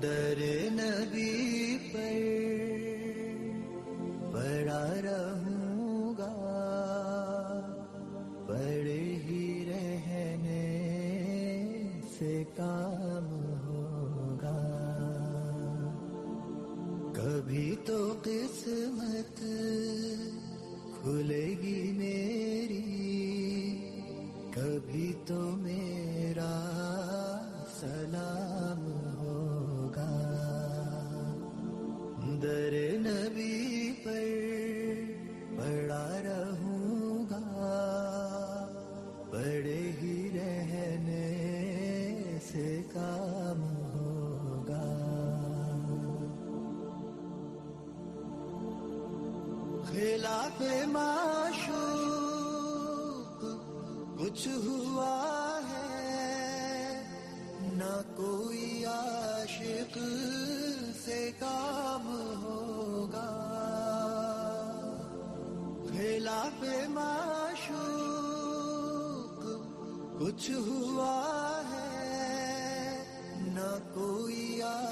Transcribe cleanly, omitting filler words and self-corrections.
در نبی پر پڑا رہوں گا، پڑے ہی رہنے سے کام ہوگا. کبھی تو قسمت کھلے گی میری، کبھی تو میرا سلام ہوگا. در نبی پر پڑا رہوں گا، پڑے ہی رہنے سے کام ہوگا. خلاف معشوق کچھ ہوا ہے، نہ کوئی عاشق سے کام ہوگا. خلاف معشوق کچھ ہوا ہے، نہ کوئی